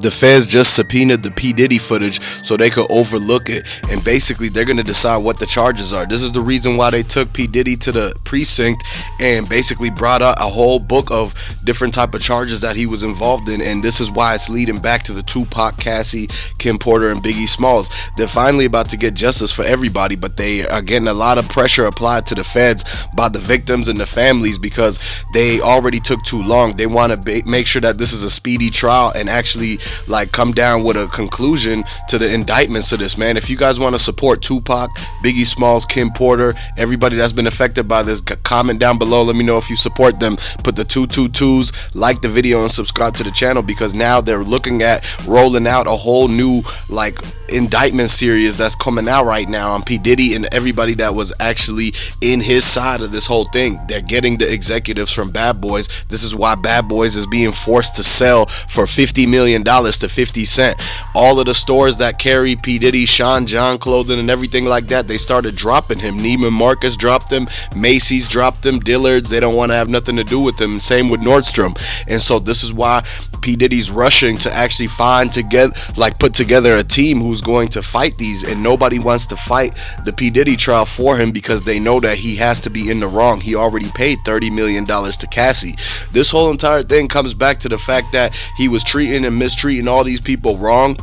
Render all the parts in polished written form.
The feds just subpoenaed the P. Diddy footage so they could overlook it, and basically they're going to decide what the charges are. This is the reason why they took P. Diddy to the precinct and basically brought out a whole book of different type of charges that he was involved in, and this is why it's leading back to the Tupac, Cassie, Kim Porter, and Biggie Smalls. They're finally about to get justice for everybody, but they are getting a lot of pressure applied to the feds by the victims and the families because they already took too long. They want to make sure that this is a speedy trial and actually like come down with a conclusion to the indictments of this, man. If you guys want to support Tupac, Biggie Smalls, Kim Porter, everybody that's been affected by this, comment down below. Let me know if you support them. Put the 222s, like the video, and subscribe to the channel, because now they're looking at rolling out a whole new like indictment series that's coming out right now on P. Diddy and everybody that was actually in his side of this whole thing. They're getting the executives from Bad Boys. This is why Bad Boys is being forced to sell for $50 million to 50 Cent. All of the stores that carry P. Diddy, Sean John clothing and everything like that, they started dropping him. Neiman Marcus dropped him, Macy's dropped him, Dillard's, they don't want to have nothing to do with him. Same with Nordstrom. And so this is why P. Diddy's rushing to actually put together a team who's going to fight these, and nobody wants to fight the P. Diddy trial for him because they know that he has to be in the wrong. He already paid $30 million to Cassie. This whole entire thing comes back to the fact that he was treating and mistreating all these people wrong.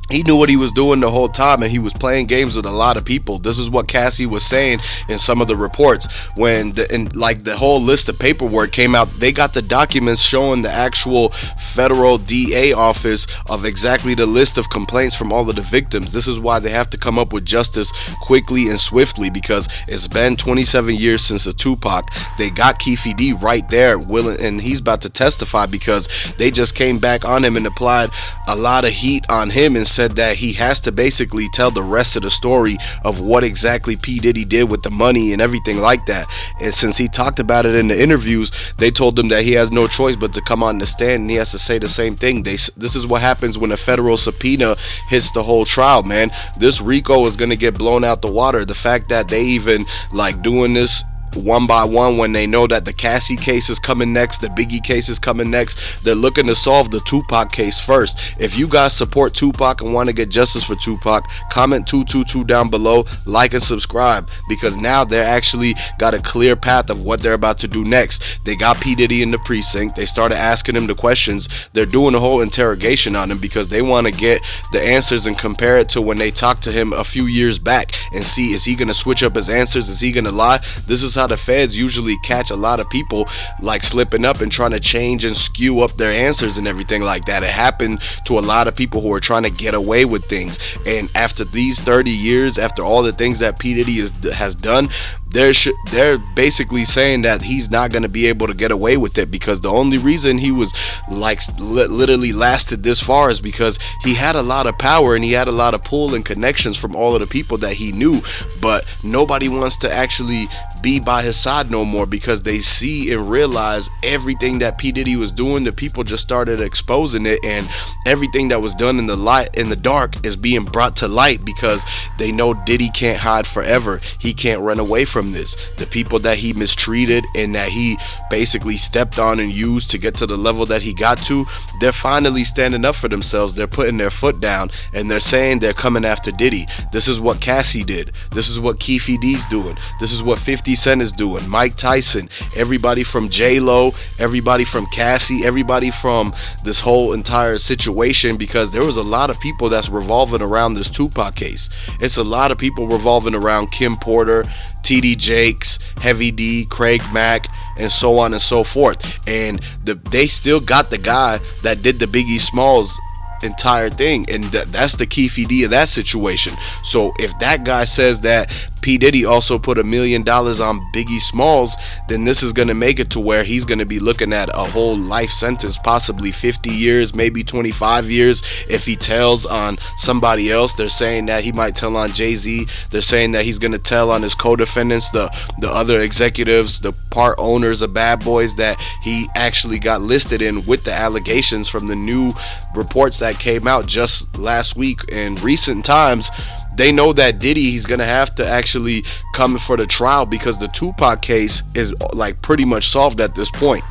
He knew what he was doing the whole time, and he was playing games with a lot of people. This is what Cassie was saying in some of the reports. When the whole list of paperwork came out, they got the documents showing the actual federal DA office of exactly the list of complaints from all of the victims. This is why they have to come up with justice quickly and swiftly, because it's been 27 years since the Tupac. They got Keefe right there willing, and he's about to testify because they just came back on him and applied a lot of heat on him and said that he has to basically tell the rest of the story of what exactly P. Diddy did with the money and everything like that. And since he talked about it in the interviews, they told him that he has no choice but to come on the stand and he has to say the same thing. This is what happens when a federal subpoena hits the whole trial, man. This RICO is going to get blown out the water. The fact that they even like doing this one by one when they know that the Cassie case is coming next, the Biggie case is coming next, they're looking to solve the Tupac case first. If you guys support Tupac and want to get justice for Tupac, comment 222 down below, like and subscribe, because now they're actually got a clear path of what they're about to do next. They got P. Diddy in the precinct. They started asking him the questions. They're doing a whole interrogation on him because they want to get the answers and compare it to when they talked to him a few years back and see, is he going to switch up his answers? Is he going to lie? This is how the feds usually catch a lot of people like slipping up and trying to change and skew up their answers and everything like that. It happened to a lot of people who are trying to get away with things, and after these 30 years, after all the things that P. Diddy has done, they're basically saying that he's not going to be able to get away with it, because the only reason he was like literally lasted this far is because he had a lot of power and he had a lot of pull and connections from all of the people that he knew. But nobody wants to actually be by his side no more because they see and realize everything that P. Diddy was doing. The people just started exposing it, and everything that was done in the dark is being brought to light because they know Diddy can't hide forever. He can't run away from this. The people that he mistreated and that he basically stepped on and used to get to the level that he got to, they're finally standing up for themselves. They're putting their foot down and they're saying they're coming after Diddy. This is what Cassie did. This is what Keefe D's doing. This is what 50 Cent is doing. Mike Tyson, everybody from J-Lo, everybody from Cassie, everybody from this whole entire situation, because there was a lot of people that's revolving around this Tupac case. It's a lot of people revolving around Kim Porter, TD Jakes, Heavy D, Craig Mack, and so on and so forth. And they still got the guy that did the Biggie Smalls entire thing, and that's the Keefe D of that situation. So if that guy says that P. Diddy also put $1 million on Biggie Smalls, then this is going to make it to where he's going to be looking at a whole life sentence, possibly 50 years, maybe 25 years if he tells on somebody else. They're saying that he might tell on Jay-Z. They're saying that he's going to tell on his co-defendants, the other executives, the part owners of Bad Boys that he actually got listed in with the allegations from the new reports that came out just last week. In recent times, they know that Diddy, he's gonna have to actually come for the trial because the Tupac case is like pretty much solved at this point.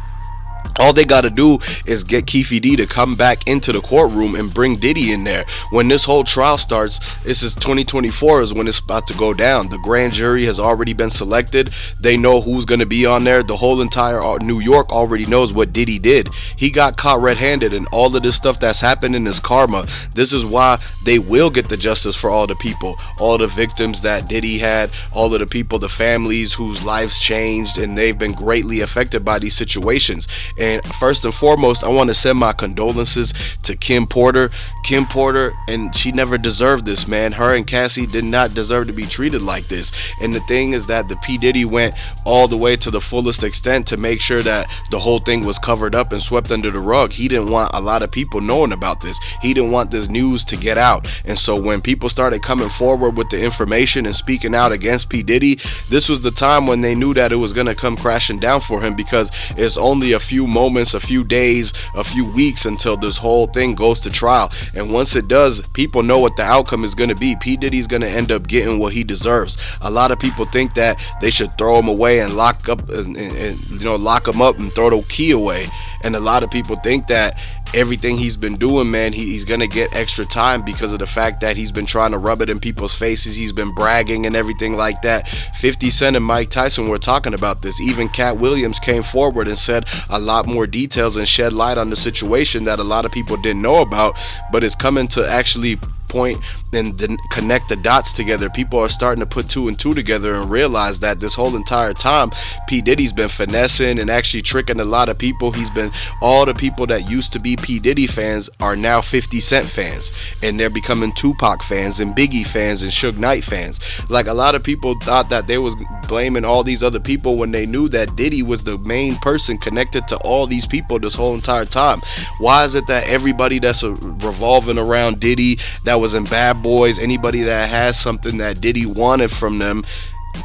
All they got to do is get Keefe to come back into the courtroom and bring Diddy in there. When this whole trial starts, this is 2024 is when it's about to go down. The grand jury has already been selected. They know who's going to be on there. The whole entire New York already knows what Diddy did. He got caught red-handed, and all of this stuff that's happening is karma. This is why they will get the justice for all the people, all the victims that Diddy had, all of the people, the families whose lives changed, and they've been greatly affected by these situations. And first and foremost, I want to send my condolences to Kim Porter. Kim Porter, and she never deserved this, man. Her and Cassie did not deserve to be treated like this. And the thing is that the P. Diddy went all the way to the fullest extent to make sure that the whole thing was covered up and swept under the rug. He didn't want a lot of people knowing about this. He didn't want this news to get out. And so when people started coming forward with the information and speaking out against P. Diddy, this was the time when they knew that it was going to come crashing down for him, because it's only a few moments, a few days, a few weeks until this whole thing goes to trial. And once it does, people know what the outcome is going to be. P. Diddy's going to end up getting what he deserves. A lot of people think that they should throw him away and lock up and lock him up and throw the key away. And a lot of people think that everything he's been doing, man, he's gonna get extra time because of the fact that he's been trying to rub it in people's faces. He's been bragging and everything like that. 50 Cent and Mike Tyson were talking about this. Even Cat Williams came forward and said a lot more details and shed light on the situation that a lot of people didn't know about, but it's coming to actually point and then connect the dots together. People are starting to put two and two together and realize that this whole entire time P. Diddy's been finessing and actually tricking a lot of people. He's been, all the people that used to be P. Diddy fans are now 50 Cent fans, and they're becoming Tupac fans and Biggie fans and Sugeknight fans. Like, a lot of people thought that they was blaming all these other people when they knew that Diddy was the main person connected to all these people this whole entire time. Why is it that everybody that's revolving around Diddy, that was in Bad Boys, anybody that has something that Diddy wanted from them,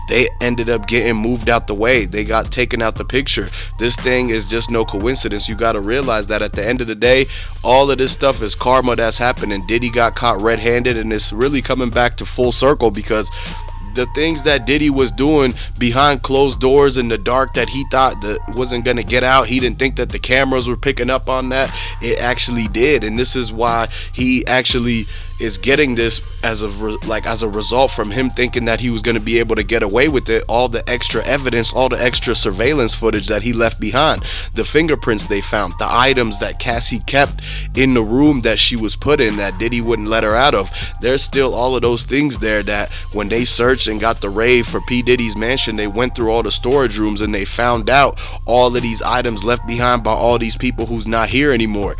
they ended up getting moved out the way? They got taken out the picture. This thing is just no coincidence. You got to realize that at the end of the day, all of this stuff is karma that's happening. Diddy got caught red-handed, and it's really coming back to full circle, because the things that Diddy was doing behind closed doors in the dark that he thought that wasn't going to get out, he didn't think that the cameras were picking up on that. It actually did. And this is why he actually is getting this as a result from him thinking that he was going to be able to get away with it. All the extra evidence, all the extra surveillance footage that he left behind, the fingerprints they found, the items that Cassie kept in the room that she was put in that Diddy wouldn't let her out of. There's still all of those things there that when they searched and got the raid for P. Diddy's mansion, they went through all the storage rooms and they found out all of these items left behind by all these people who's not here anymore.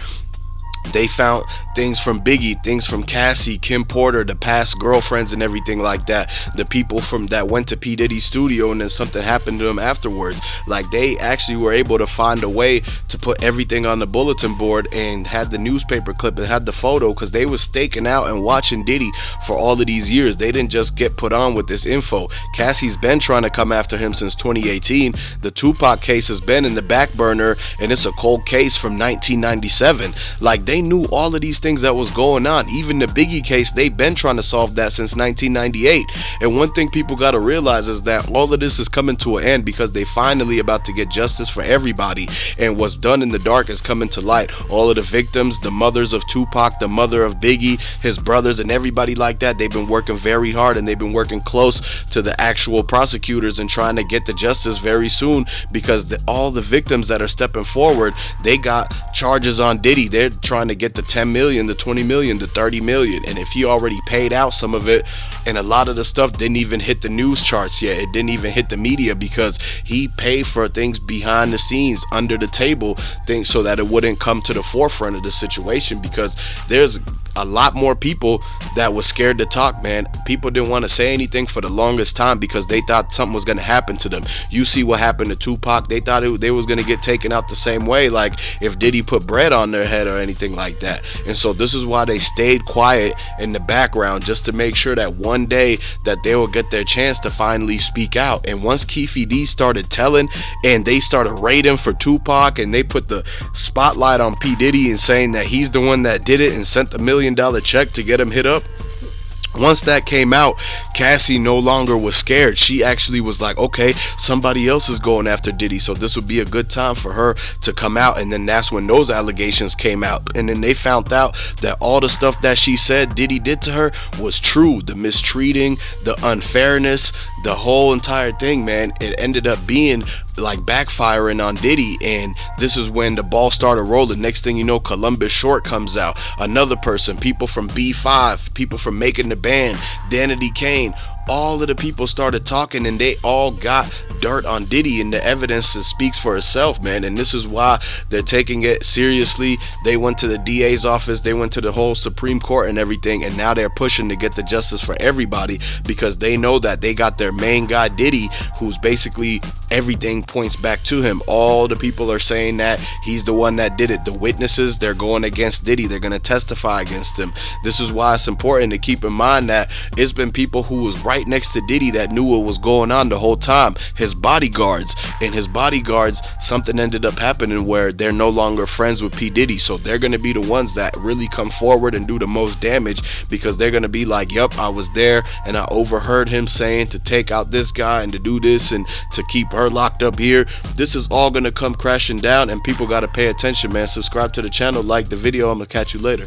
They found things from Biggie, things from Cassie, Kim Porter, the past girlfriends and everything like that. The people from that went to P. Diddy's studio and then something happened to them afterwards. Like, they actually were able to find a way to put everything on the bulletin board and had the newspaper clip and had the photo, because they was staking out and watching Diddy for all of these years. They didn't just get put on with this info. Cassie's been trying to come after him since 2018. The Tupac case has been in the back burner, and it's a cold case from 1997. Like, they knew all of these things that was going on. Even the Biggie case, they've been trying to solve that since 1998. And one thing people got to realize is that all of this is coming to an end because they finally about to get justice for everybody, and what's done in the dark is coming to light. All of the victims, the mothers of Tupac, the mother of Biggie, his brothers, and everybody like that, they've been working very hard, and they've been working close to the actual prosecutors and trying to get the justice very soon, because all the victims that are stepping forward, they got charges on Diddy. They're trying to get the 10 million, the 20 million, the 30 million, and if he already paid out some of it, and a lot of the stuff didn't even hit the news charts yet, it didn't even hit the media, because he paid for things behind the scenes, under the table, things so that it wouldn't come to the forefront of the situation, because there's a lot more people that was scared to talk, man. People didn't want to say anything for the longest time because they thought something was going to happen to them. You see what happened to Tupac. They thought they was going to get taken out the same way, like if Diddy put bread on their head or anything like that. And so this is why they stayed quiet in the background, just to make sure that one day that they will get their chance to finally speak out. And once Keefe started telling and they started raiding for Tupac, and they put the spotlight on P. Diddy and saying that he's the one that did it and sent the $1 million check to get him hit up, Once that came out, Cassie no longer was scared. She actually was like, okay, somebody else is going after Diddy, so this would be a good time for her to come out. And then that's when those allegations came out. And then they found out that all the stuff that she said Diddy did to her was true. The mistreating, the unfairness, the whole entire thing, man. It ended up being like backfiring on Diddy, and this is when the ball started rolling. Next thing you know, Columbus Short comes out, another person, people from B5, people from Making the Band, Danity Kane, all of the people started talking, and they all got dirt on Diddy, and the evidence speaks for itself, man. And this is why they're taking it seriously. They went to the DA's office, they went to the whole Supreme Court and everything, and now they're pushing to get the justice for everybody, because they know that they got their main guy Diddy, who's basically everything points back to him. All the people are saying that he's the one that did it. The witnesses, they're going against Diddy, they're going to testify against him. This is why it's important to keep in mind that it's been people who was right next to Diddy that knew what was going on the whole time. His bodyguards, something ended up happening where they're no longer friends with PDiddy, so they're going to be the ones that really come forward and do the most damage, because they're going to be like, yep, I was there and I overheard him saying to take out this guy and to do this and to keep her locked up here. This is all going to come crashing down, and people got to pay attention, man. Subscribe to the channel, like the video. I'm gonna catch you later.